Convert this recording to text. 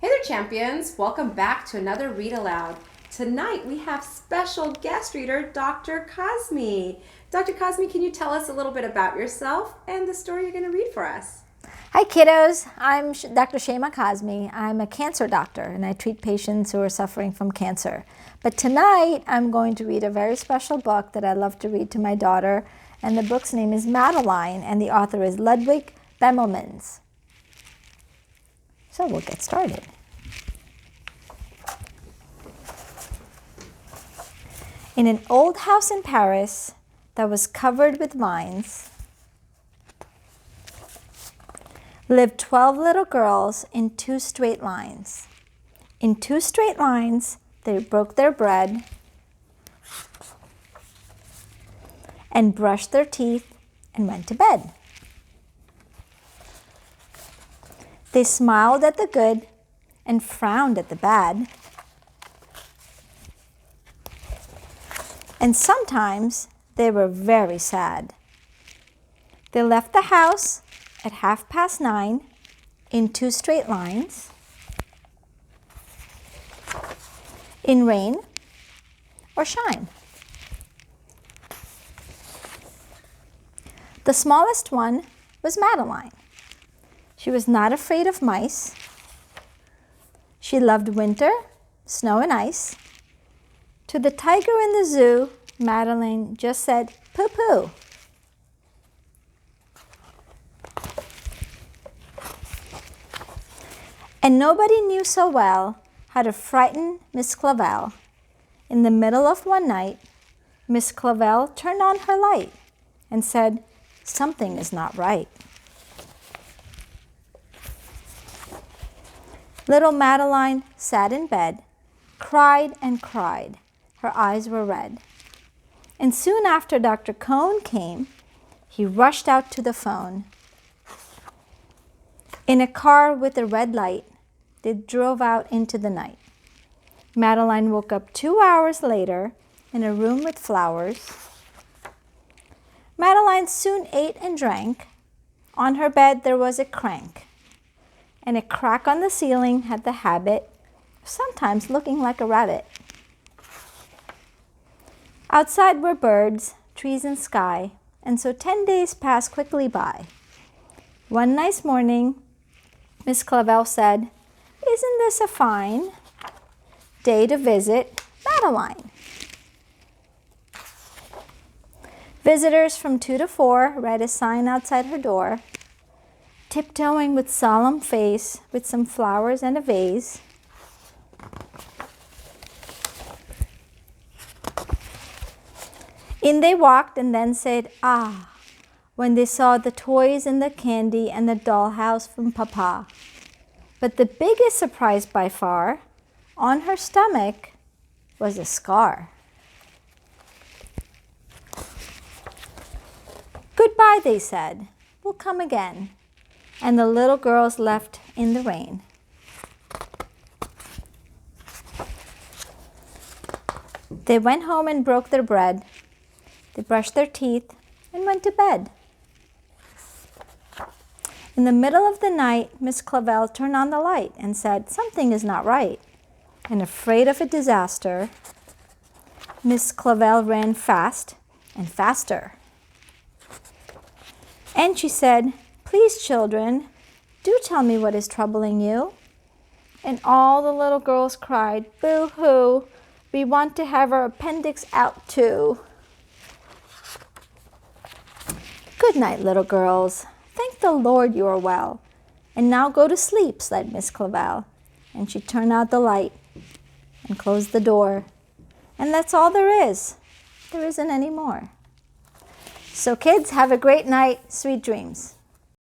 Hey there, champions. Welcome back to another Read Aloud. Tonight we have special guest reader, Dr. Kazmi. Dr. Kazmi, can you tell us a little bit about yourself and the story you're going to read for us? Hi kiddos, I'm Dr. Shayma Kazmi. I'm a cancer doctor and I treat patients who are suffering from cancer. But tonight I'm going to read a very special book that I love to read to my daughter, and the book's name is Madeline and the author is Ludwig Bemelmans. So we'll get started. In an old house in Paris that was covered with vines lived 12 little girls in 2 straight lines. In 2 straight lines, they broke their bread and brushed their teeth and went to bed. They smiled at the good and frowned at the bad. And sometimes they were very sad. They left the house at 9:30 in 2 straight lines, in rain or shine. The smallest one was Madeline. She was not afraid of mice. She loved winter, snow and ice. To the tiger in the zoo, Madeline just said, "Pooh-pooh." And nobody knew so well how to frighten Miss Clavel. In the middle of one night, Miss Clavel turned on her light and said, "Something is not right." Little Madeline sat in bed, cried and cried. Her eyes were red. And soon after Dr. Cohn came, he rushed out to the phone. In a car with a red light, they drove out into the night. Madeline woke up 2 hours later in a room with flowers. Madeline soon ate and drank. On her bed there was a crank, and a crack on the ceiling had the habit of sometimes looking like a rabbit. Outside were birds, trees, and sky, and so 10 days passed quickly by. One nice morning, Miss Clavel said, "Isn't this a fine day to visit Madeline?" Visitors from 2 to 4 read a sign outside her door. Tiptoeing with solemn face, with some flowers and a vase, in they walked and then said, "Ah," when they saw the toys and the candy and the dollhouse from Papa. But the biggest surprise by far, on her stomach was a scar. "Goodbye," they said. "We'll come again." And the little girls left in the rain. They went home and broke their bread. They brushed their teeth and went to bed. In the middle of the night, Miss Clavel turned on the light and said, "Something is not right." And afraid of a disaster, Miss Clavel ran fast and faster. And she said, "Please, children, do tell me what is troubling you." And all the little girls cried, "Boo-hoo, we want to have our appendix out too." "Good night, little girls. Thank the Lord you are well. And now go to sleep," said Miss Clavel. And she turned out the light and closed the door. And that's all there is. There isn't any more. So kids, have a great night. Sweet dreams.